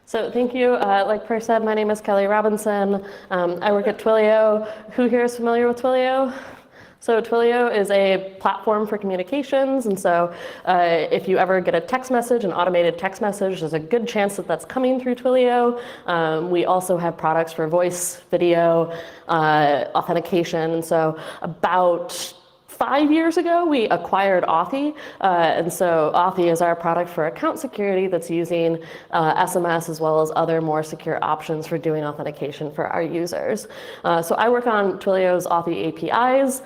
So thank you. Like Per said, my name is Kelley Robinson. I work at Twilio. Who here is familiar with Twilio? So Twilio is a platform for communications, and so if you ever get a text message, an automated text message, there's a good chance that that's coming through Twilio. We also have products for voice, video, authentication, and so about 5 years ago, we acquired Authy, and so Authy is our product for account security that's using SMS as well as other more secure options for doing authentication for our users. So I work on Twilio's Authy APIs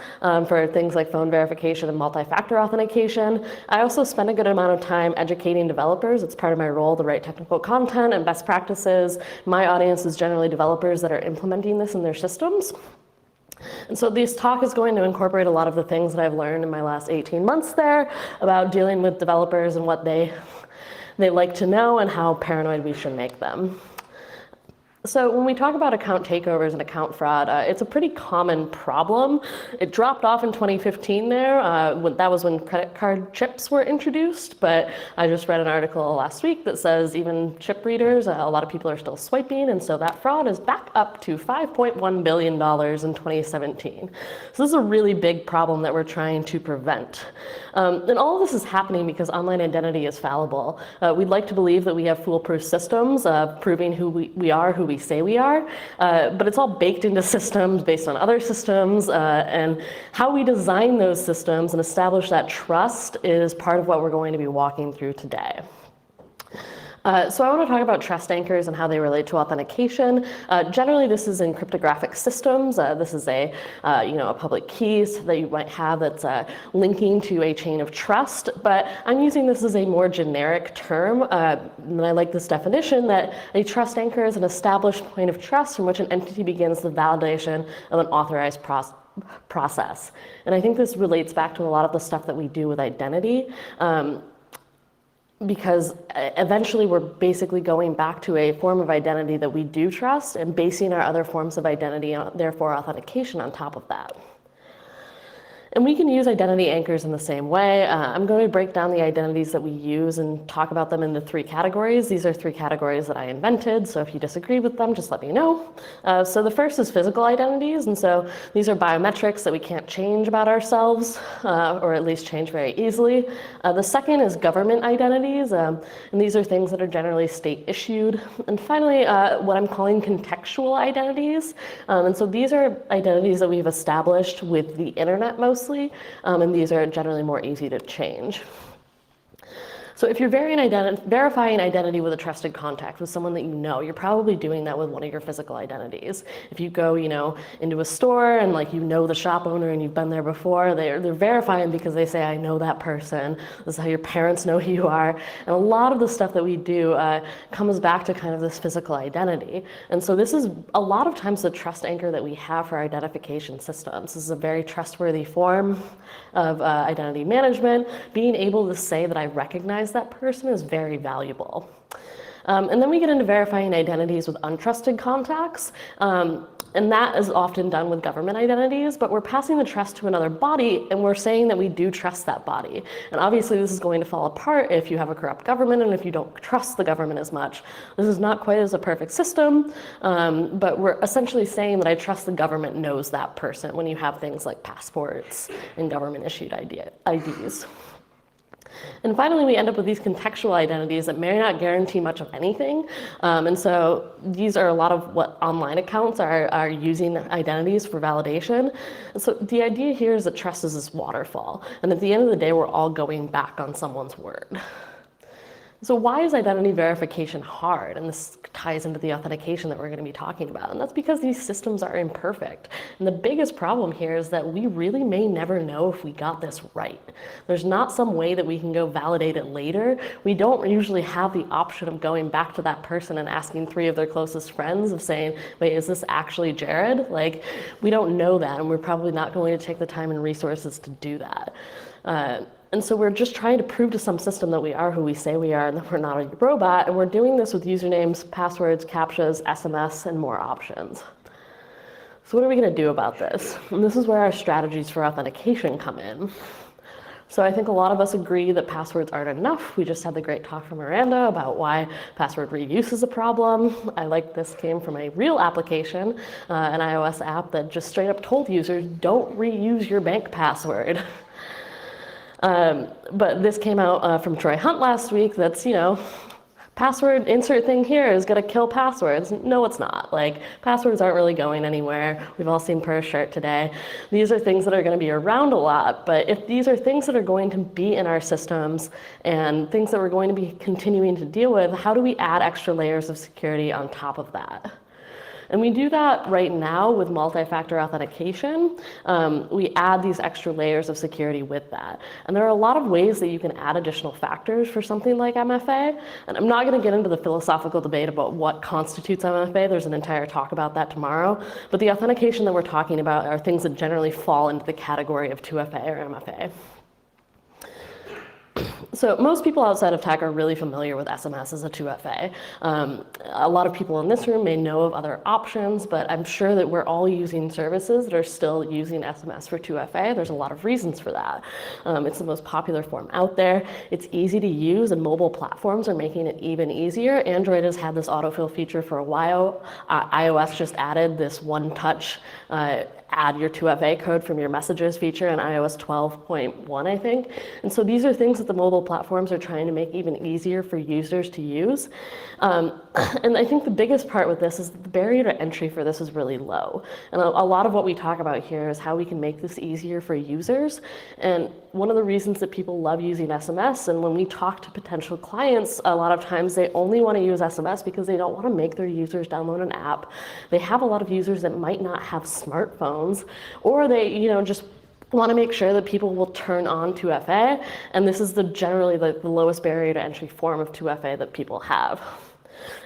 for things like phone verification and multi-factor authentication. I also spend a good amount of time educating developers. It's part of my role to write technical content and best practices. My audience is generally developers that are implementing this in their systems. And so this talk is going to incorporate a lot of the things that I've learned in my last 18 months there about dealing with developers and what they like to know and how paranoid we should make them. So when we talk about account takeovers and account fraud, it's a pretty common problem. It dropped off in 2015 there. That was when credit card chips were introduced, but I just read an article last week that says even chip readers, a lot of people are still swiping, and so that fraud is back up to $5.1 billion in 2017. So this is a really big problem that we're trying to prevent. And all of this is happening because online identity is fallible. We'd like to believe that we have foolproof systems proving who we are, who we say we are, but it's all baked into systems based on other systems, and how we design those systems and establish that trust is part of what we're going to be walking through today. So I want to talk about trust anchors and how they relate to authentication. Generally, this is in cryptographic systems. This is a public key that you might have that's linking to a chain of trust. But I'm using this as a more generic term, and I like this definition that a trust anchor is an established point of trust from which an entity begins the validation of an authorized process. And I think this relates back to a lot of the stuff that we do with identity. Because eventually we're basically going back to a form of identity that we do trust and basing our other forms of identity, and therefore authentication, on top of that. And we can use identity anchors in the same way. I'm going to break down the identities that we use and talk about them into 3 categories. These are 3 categories that I invented, so if you disagree with them, just let me know. So the first is physical identities, and so these are biometrics that we can't change about ourselves, or at least change very easily. The second is government identities, and these are things that are generally state issued. And finally, what I'm calling contextual identities. And so these are identities that we've established with the internet mostly. And these are generally more easy to change. So if you're verifying identity with a trusted contact, with someone that you know, you're probably doing that with one of your physical identities. If you go, into a store and the shop owner and you've been there before, they're verifying because they say, I know that person. This is how your parents know who you are. And a lot of the stuff that we do comes back to kind of this physical identity. And so this is a lot of times the trust anchor that we have for identification systems. This is a very trustworthy form of identity management. Being able to say that I recognize that person is very valuable. And then we get into verifying identities with untrusted contacts. And that is often done with government identities, but we're passing the trust to another body, and we're saying that we do trust that body. And obviously this is going to fall apart if you have a corrupt government and if you don't trust the government as much. This is not quite as a perfect system, but we're essentially saying that I trust the government knows that person when you have things like passports and government-issued IDs. And finally, we end up with these contextual identities that may not guarantee much of anything. And so these are a lot of what online accounts are using identities for validation. And so the idea here is that trust is this waterfall. And at the end of the day, we're all going back on someone's word. So why is identity verification hard? And this ties into the authentication that we're going to be talking about. And that's because these systems are imperfect. And the biggest problem here is that we really may never know if we got this right. There's not some way that we can go validate it later. We don't usually have the option of going back to that person and asking 3 of their closest friends of saying, wait, is this actually Jared? We don't know that, and we're probably not going to take the time and resources to do that. And so we're just trying to prove to some system that we are who we say we are and that we're not a robot. And we're doing this with usernames, passwords, CAPTCHAs, SMS, and more options. So what are we going to do about this? And this is where our strategies for authentication come in. So I think a lot of us agree that passwords aren't enough. We just had the great talk from Miranda about why password reuse is a problem. I like this came from a real application, an iOS app that just straight up told users, don't reuse your bank password. But this came out from Troy Hunt last week. That's, password insert thing here is gonna kill passwords. No, it's not. Like, passwords aren't really going anywhere. We've all seen per shirt today. These are things that are gonna be around a lot, but if these are things that are going to be in our systems and things that we're going to be continuing to deal with, how do we add extra layers of security on top of that? And we do that right now with multi-factor authentication. We add these extra layers of security with that. And there are a lot of ways that you can add additional factors for something like MFA. And I'm not going to get into the philosophical debate about what constitutes MFA. There's an entire talk about that tomorrow. But the authentication that we're talking about are things that generally fall into the category of 2FA or MFA. So most people outside of tech are really familiar with SMS as a 2FA. A lot of people in this room may know of other options, but I'm sure that we're all using services that are still using SMS for 2FA. There's a lot of reasons for that. It's the most popular form out there. It's easy to use, and mobile platforms are making it even easier. Android has had this autofill feature for a while. iOS just added this one-touch add your 2FA code from your messages feature in iOS 12.1, I think. And so these are things that the mobile platforms are trying to make even easier for users to use. And I think the biggest part with this is that the barrier to entry for this is really low. And a lot of what we talk about here is how we can make this easier for users. And one of the reasons that people love using SMS, and when we talk to potential clients, a lot of times they only want to use SMS because they don't want to make their users download an app. They have a lot of users that might not have smartphones, or they, just want to make sure that people will turn on 2FA, and this is generally the lowest barrier to entry form of 2FA that people have.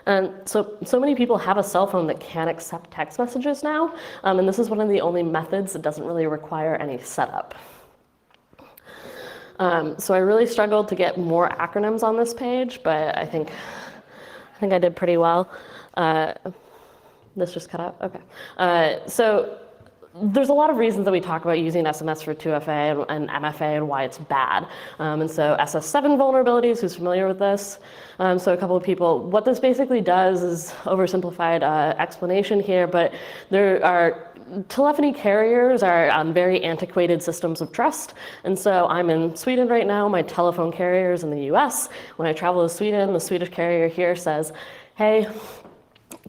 And so many people have a cell phone that can accept text messages now, and this is one of the only methods that doesn't really require any setup. So I really struggled to get more acronyms on this page, but I think I did pretty well. This just cut out? Okay. So there's a lot of reasons that we talk about using SMS for 2FA and MFA and why it's bad. And so SS7 vulnerabilities, who's familiar with this? So a couple of people, what this basically does is oversimplified explanation here, but there are telephony carriers are on very antiquated systems of trust. And so I'm in Sweden right now, my telephone carrier is in the US. When I travel to Sweden, the Swedish carrier here says, hey,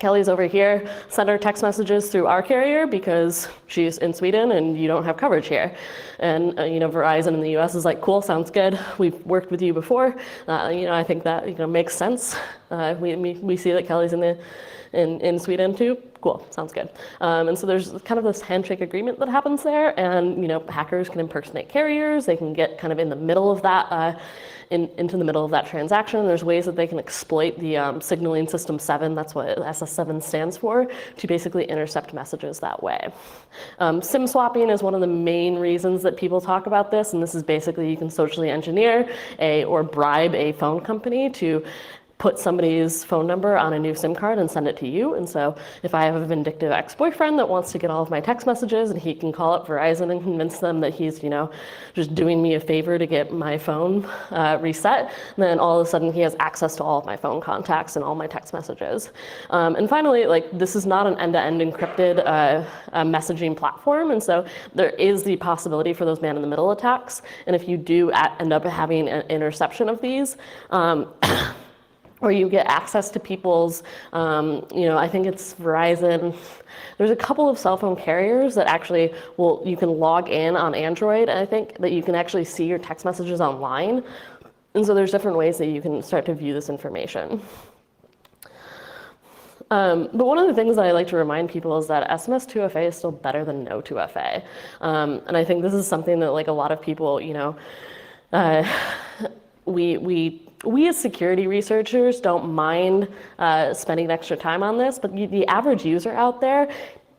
Kelley's over here, send her text messages through our carrier because she's in Sweden and you don't have coverage here. And Verizon in the US is like, cool, sounds good. We've worked with you before. I think that makes sense. We see that Kelley's in Sweden too. Cool, sounds good. And so there's kind of this handshake agreement that happens there, and hackers can impersonate carriers. They can get kind of in the middle of that, into the middle of that transaction. There's ways that they can exploit the signaling system 7, that's what SS7 stands for, to basically intercept messages that way. SIM swapping is one of the main reasons that people talk about this, and this is basically you can socially engineer or bribe a phone company to put somebody's phone number on a new SIM card and send it to you. And so if I have a vindictive ex-boyfriend that wants to get all of my text messages, and he can call up Verizon and convince them that he's, just doing me a favor to get my phone reset, then all of a sudden he has access to all of my phone contacts and all my text messages. And finally, this is not an end-to-end encrypted messaging platform. And so there is the possibility for those man-in-the-middle attacks. And if you do end up having an interception of these, or you get access to people's, I think it's Verizon. There's a couple of cell phone carriers that actually you can log in on Android, and I think that you can actually see your text messages online. And so there's different ways that you can start to view this information. But one of the things that I like to remind people is that SMS 2FA is still better than no 2FA. And I think this is something that a lot of people, we as security researchers don't mind spending extra time on this, but the average user out there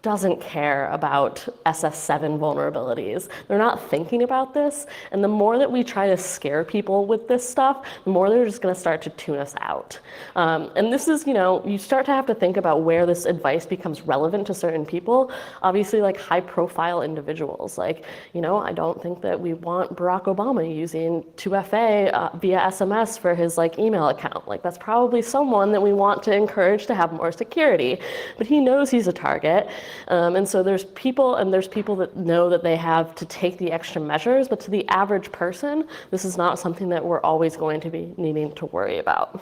doesn't care about SS7 vulnerabilities. They're not thinking about this. And the more that we try to scare people with this stuff, the more they're just going to start to tune us out. And this is, you start to have to think about where this advice becomes relevant to certain people. Obviously, like high profile individuals. Like, I don't think that we want Barack Obama using 2FA via SMS for his email account. Like, that's probably someone that we want to encourage to have more security. But he knows he's a target. And so there's people that know that they have to take the extra measures, but to the average person, this is not something that we're always going to be needing to worry about.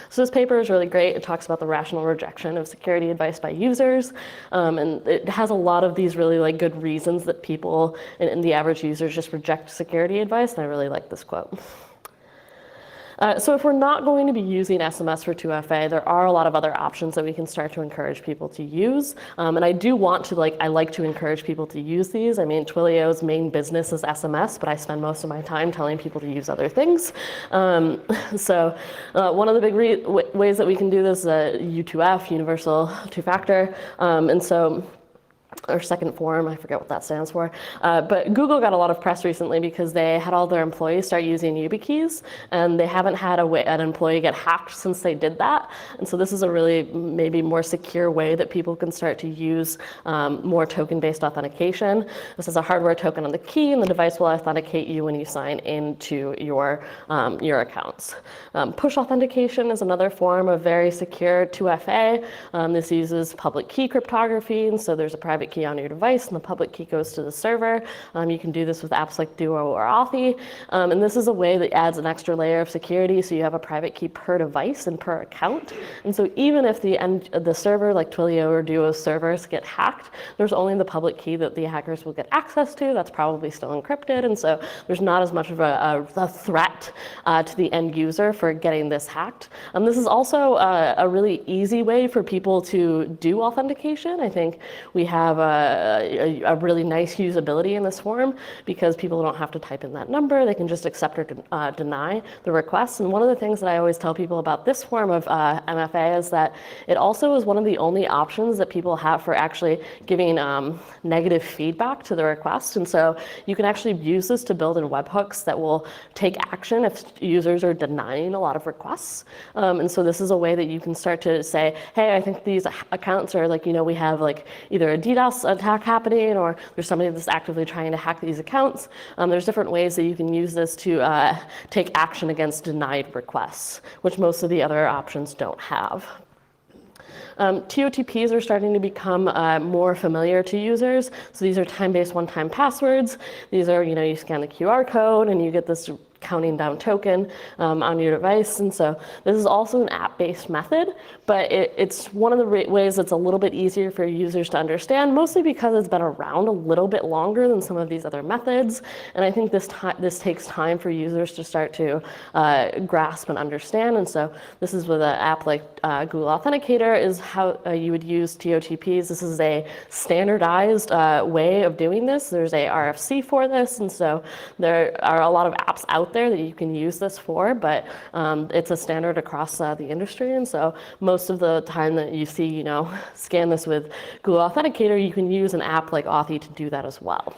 So this paper is really great. It talks about the rational rejection of security advice by users. And it has a lot of these really good reasons that people and the average users just reject security advice. And I really like this quote. So if we're not going to be using SMS for 2FA, there are a lot of other options that we can start to encourage people to use. And I do want to, I like to encourage people to use these. I mean, Twilio's main business is SMS, but I spend most of my time telling people to use other things. So one of the big ways that we can do this is U2F, Universal Two-Factor. And so or second form, I forget what that stands for. But Google got a lot of press recently because they had all their employees start using YubiKeys, and they haven't had an employee get hacked since they did that. And so this is a really maybe more secure way that people can start to use more token-based authentication. This is a hardware token on the key, and the device will authenticate you when you sign into your accounts. Push authentication is another form of very secure 2FA. This uses public key cryptography, and so there's a private key on your device and the public key goes to the server. You can do this with apps like Duo or Authy. And this is a way that adds an extra layer of security, so you have a private key per device and per account. And so even if the server, like Twilio or Duo's servers, get hacked, there's only the public key that the hackers will get access to. That's probably still encrypted, and so there's not as much of a threat to the end user for getting this hacked. This is also a really easy way for people to do authentication. I think we have a really nice usability in this form because people don't have to type in that number. They can just accept or deny the request. And one of the things that I always tell people about this form of MFA is that it also is one of the only options that people have for actually giving negative feedback to the request. And so you can actually use this to build in webhooks that will take action if users are denying a lot of requests. And so this is a way that you can start to say, hey, I think these accounts are we have either a DDoS attack happening or there's somebody that's actively trying to hack these accounts. There's different ways that you can use this to take action against denied requests, which most of the other options don't have. TOTPs are starting to become more familiar to users. So these are time-based one-time passwords. These are, you scan the QR code and you get this counting down token on your device. And so this is also an app-based method, but it's one of the ways that's a little bit easier for users to understand, mostly because it's been around a little bit longer than some of these other methods. And I think this takes time for users to start to grasp and understand. And so this is with an app like Google Authenticator is how you would use TOTPs. This is a standardized way of doing this. There's a RFC for this. And so there are a lot of apps out there that you can use this for, but it's a standard across the industry. And so most of the time that you see, scan this with Google Authenticator, you can use an app like Authy to do that as well.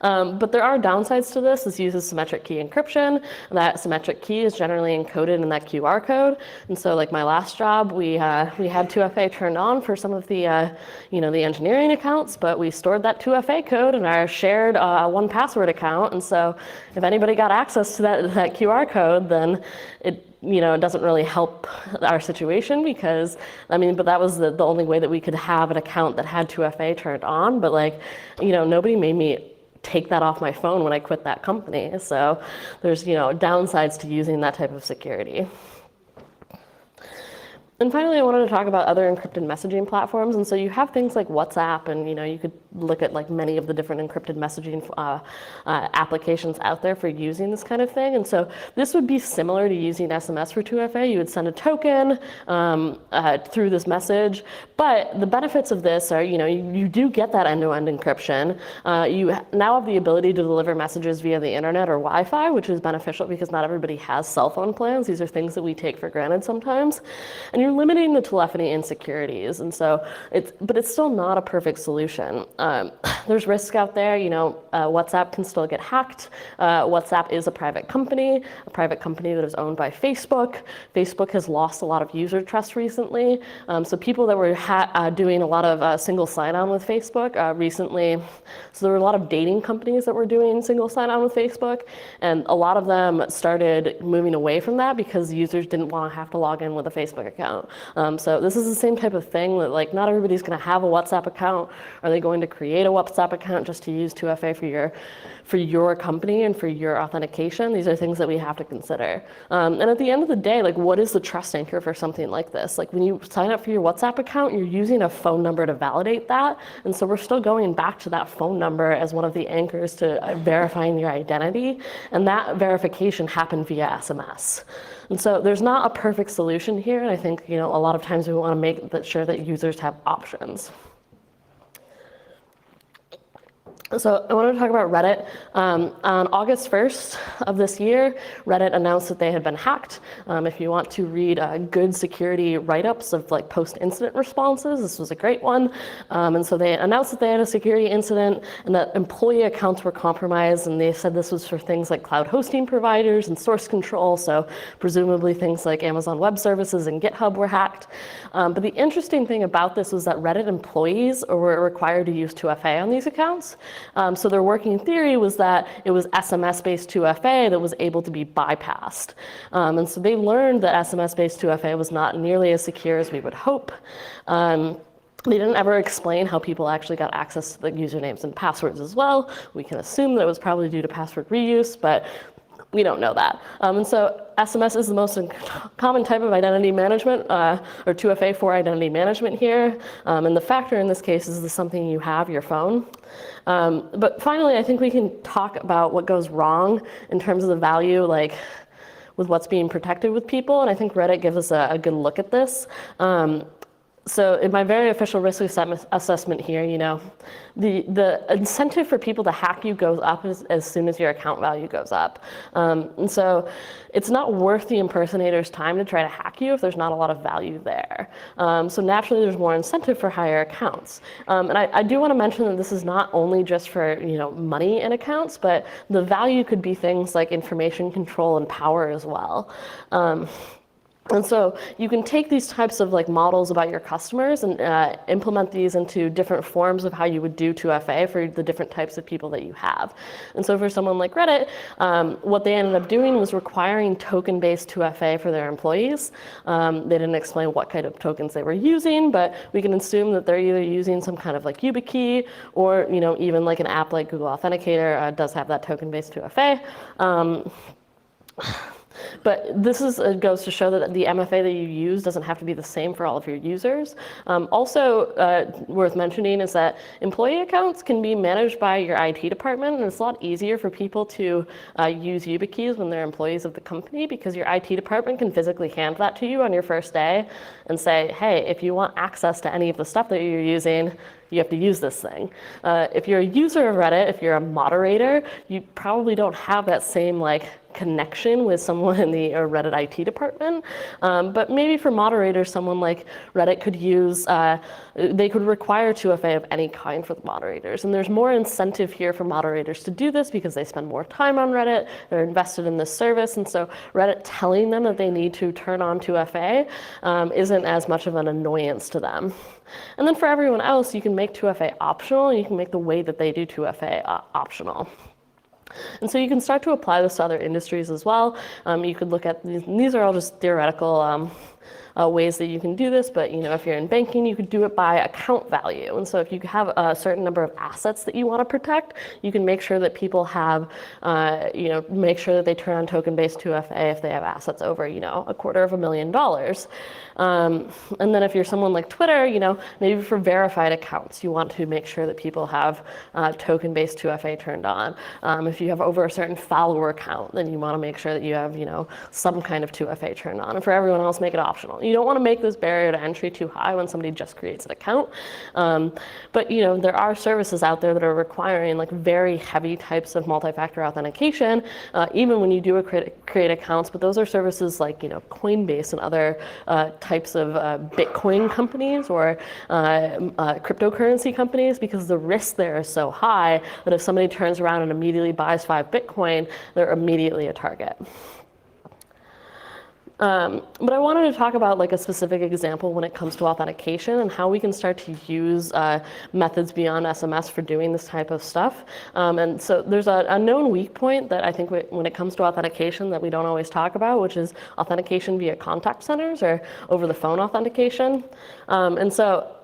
But there are downsides to this. This uses symmetric key encryption. That symmetric key is generally encoded in that QR code. And so like my last job, we had 2FA turned on for some of the, the engineering accounts, but we stored that 2FA code in our shared 1Password account. And so if anybody got access to that QR code, then it doesn't really help our situation because, but that was the only way that we could have an account that had 2FA turned on. But nobody made me take that off my phone when I quit that company. So there's, downsides to using that type of security. And finally, I wanted to talk about other encrypted messaging platforms. And so you have things like WhatsApp, and you could look at many of the different encrypted messaging applications out there for using this kind of thing. And so this would be similar to using SMS for 2FA. You would send a token through this message. But the benefits of this are, you do get that end-to-end encryption. You now have the ability to deliver messages via the internet or Wi-Fi, which is beneficial because not everybody has cell phone plans. These are things that we take for granted sometimes. And you you're limiting the telephony insecurities. And so but it's still not a perfect solution. There's risk out there. WhatsApp can still get hacked. WhatsApp is a private company that is owned by Facebook. Facebook has lost a lot of user trust recently. So people that were doing a lot of single sign-on with Facebook recently, so there were a lot of dating companies that were doing single sign-on with Facebook, and a lot of them started moving away from that because users didn't want to have to log in with a Facebook account. So this is the same type of thing that not everybody's going to have a WhatsApp account. Are they going to create a WhatsApp account just to use 2FA for your company and for your authentication? These are things that we have to consider. And at the end of the day, what is the trust anchor for something like this? When you sign up for your WhatsApp account, you're using a phone number to validate that. And so we're still going back to that phone number as one of the anchors to verifying your identity. And that verification happened via SMS. And so there's not a perfect solution here. And I think, a lot of times we want to make sure that users have options. So I wanted to talk about Reddit. On August 1st of this year, Reddit announced that they had been hacked. If you want to read good security write-ups of post-incident responses, this was a great one. And so they announced that they had a security incident and that employee accounts were compromised. And they said this was for things like cloud hosting providers and source control. So presumably things like Amazon Web Services and GitHub were hacked. But the interesting thing about this was that Reddit employees were required to use 2FA on these accounts. So their working theory was that it was SMS-based 2FA that was able to be bypassed. And so they learned that SMS-based 2FA was not nearly as secure as we would hope. They didn't ever explain how people actually got access to the usernames and passwords as well. We can assume that it was probably due to password reuse, but we don't know that. And so SMS is the most common type of identity management, or 2FA for identity management here. And the factor in this case is something you have, your phone. But finally, I think we can talk about what goes wrong in terms of the value, with what's being protected with people. And I think Reddit gives us a good look at this. So in my very official risk assessment here, the incentive for people to hack you goes up as soon as your account value goes up. And so it's not worth the impersonator's time to try to hack you if there's not a lot of value there. So naturally, there's more incentive for higher accounts. And I do want to mention that this is not only just for money in accounts, but the value could be things like information control and power as well. And so you can take these types of models about your customers and implement these into different forms of how you would do 2FA for the different types of people that you have. And so for someone like Reddit, what they ended up doing was requiring token-based 2FA for their employees. They didn't explain what kind of tokens they were using, but we can assume that they're either using some kind of YubiKey or even an app like Google Authenticator does have that token-based 2FA. But this goes to show that the MFA that you use doesn't have to be the same for all of your users. Also worth mentioning is that employee accounts can be managed by your IT department, and it's a lot easier for people to use YubiKeys when they're employees of the company because your IT department can physically hand that to you on your first day and say, hey, if you want access to any of the stuff that you're using, you have to use this thing. If you're a user of Reddit, if you're a moderator, you probably don't have that same connection with someone in the Reddit IT department. But maybe for moderators, someone like Reddit could use, they could require 2FA of any kind for the moderators. And there's more incentive here for moderators to do this because they spend more time on Reddit, they're invested in this service. And so Reddit telling them that they need to turn on 2FA isn't as much of an annoyance to them. And then for everyone else, you can make 2FA optional, and you can make the way that they do 2FA optional. And so you can start to apply this to other industries as well. You could look at these are all just theoretical ways that you can do this, but if you're in banking, you could do it by account value. And so if you have a certain number of assets that you want to protect, you can make sure that people have, make sure that they turn on token-based 2FA if they have assets over, $250,000. And then if you're someone like Twitter, maybe for verified accounts, you want to make sure that people have token-based 2FA turned on. If you have over a certain follower count, then you want to make sure that you have, some kind of 2FA turned on. And for everyone else, make it optional. account. You don't want to make this barrier to entry too high when somebody just creates an account. But there are services out there that are requiring like very heavy types of multi-factor authentication, even when you do create accounts. But those are services like Coinbase and other types of Bitcoin companies or cryptocurrency companies, because the risk there is so high that if somebody turns around and immediately buys 5 Bitcoin, they're immediately a target. But I wanted to talk about like a specific example when it comes to authentication and how we can start to use methods beyond SMS for doing this type of stuff. And so there's a known weak point that I think when it comes to authentication that we don't always talk about, which is authentication via contact centers or over the phone authentication. And so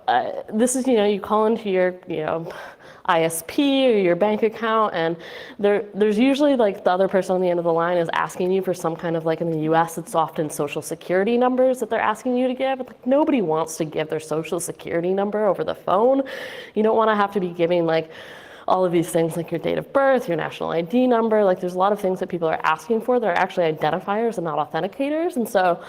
this is, you call into your, ISP or your bank account, and there's usually like the other person on the end of the line is asking you for some kind of, like in the US, it's often social security numbers that they're asking you to give. Like, nobody wants to give their social security number over the phone. You don't want to have to be giving like all of these things like your date of birth, your national ID number. Like there's a lot of things that people are asking for that are actually identifiers and not authenticators. And so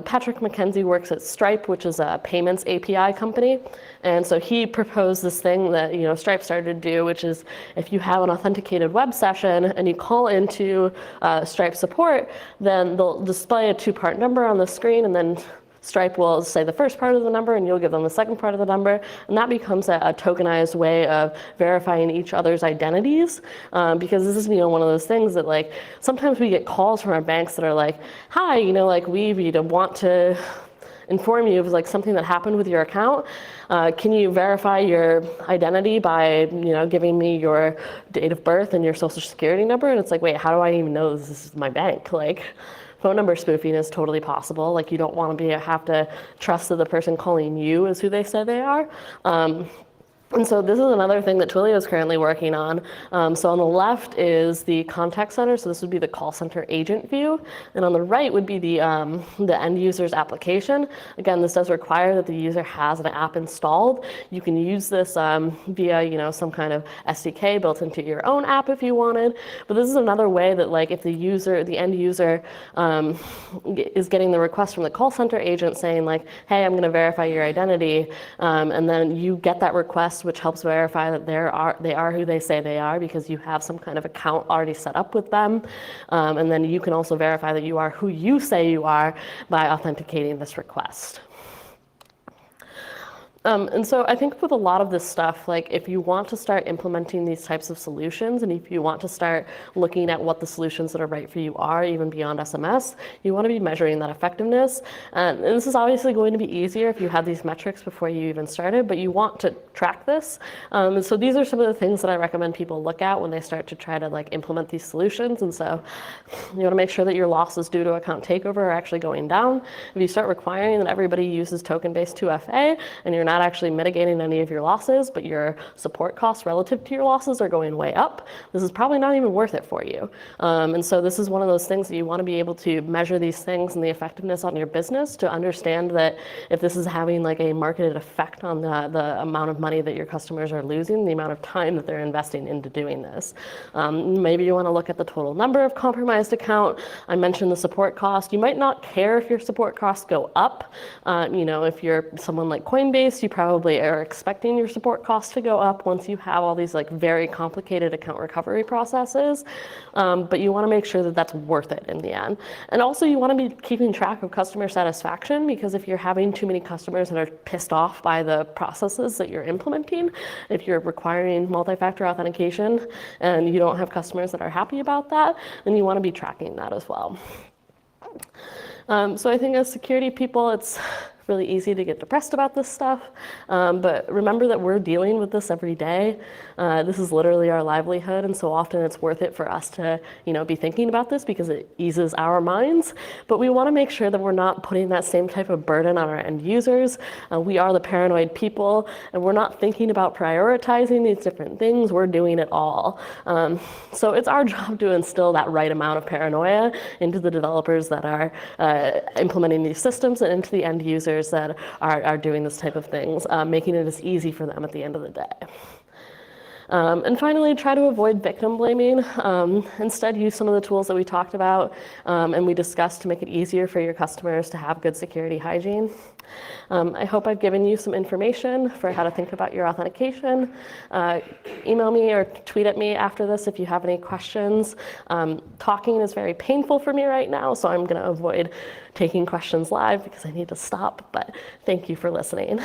Patrick McKenzie works at Stripe, which is a payments API company. And so he proposed this thing that Stripe started to do, which is if you have an authenticated web session and you call into Stripe support, then they'll display a 2-part number on the screen, and then Stripe will say the first part of the number and you'll give them the second part of the number, and that becomes a tokenized way of verifying each other's identities, because this is one of those things that like sometimes we get calls from our banks that are like, hi, like we want to inform you of like something that happened with your account. Can you verify your identity by giving me your date of birth and your social security number? And it's like, wait, how do I even know this is my bank? Like, phone number spoofing is totally possible. Like, you don't want to have to trust that the person calling you is who they say they are. And so this is another thing that Twilio is currently working on. So on the left is the contact center. So this would be the call center agent view. And on the right would be the end user's application. Again, this does require that the user has an app installed. You can use this via some kind of SDK built into your own app if you wanted. But this is another way that like if the end user is getting the request from the call center agent saying like, hey, I'm going to verify your identity, and then you get that request, which helps verify that they are who they say they are because you have some kind of account already set up with them. And then you can also verify that you are who you say you are by authenticating this request. And so I think with a lot of this stuff, like if you want to start implementing these types of solutions, and if you want to start looking at what the solutions that are right for you are, even beyond SMS, you want to be measuring that effectiveness. And this is obviously going to be easier if you have these metrics before you even started, but you want to track this. And so these are some of the things that I recommend people look at when they start to try to like implement these solutions. And so you want to make sure that your losses due to account takeover are actually going down. If you start requiring that everybody uses token-based 2FA and you're not actually mitigating any of your losses, but your support costs relative to your losses are going way up, this is probably not even worth it for you. And so this is one of those things that you want to be able to measure these things and the effectiveness on your business to understand that if this is having like a marketed effect on the amount of money that your customers are losing, the amount of time that they're investing into doing this. Maybe you want to look at the total number of compromised account. I mentioned the support cost. You might not care if your support costs go up. If you're someone like Coinbase, you probably are expecting your support costs to go up once you have all these like very complicated account recovery processes. But you want to make sure that that's worth it in the end. And also you want to be keeping track of customer satisfaction, because if you're having too many customers that are pissed off by the processes that you're implementing, if you're requiring multi-factor authentication and you don't have customers that are happy about that, then you want to be tracking that as well. So I think as security people, it's really easy to get depressed about this stuff, but remember that we're dealing with this every day. This is literally our livelihood, and so often it's worth it for us to, be thinking about this because it eases our minds. But we want to make sure that we're not putting that same type of burden on our end users. We are the paranoid people, and we're not thinking about prioritizing these different things. We're doing it all. So it's our job to instill that right amount of paranoia into the developers that are implementing these systems and into the end users that are doing this type of things, making it as easy for them at the end of the day. And finally, try to avoid victim blaming. Instead, use some of the tools that we talked about and we discussed to make it easier for your customers to have good security hygiene. I hope I've given you some information for how to think about your authentication. Email me or tweet at me after this if you have any questions. Talking is very painful for me right now, so I'm going to avoid taking questions live because I need to stop, but thank you for listening.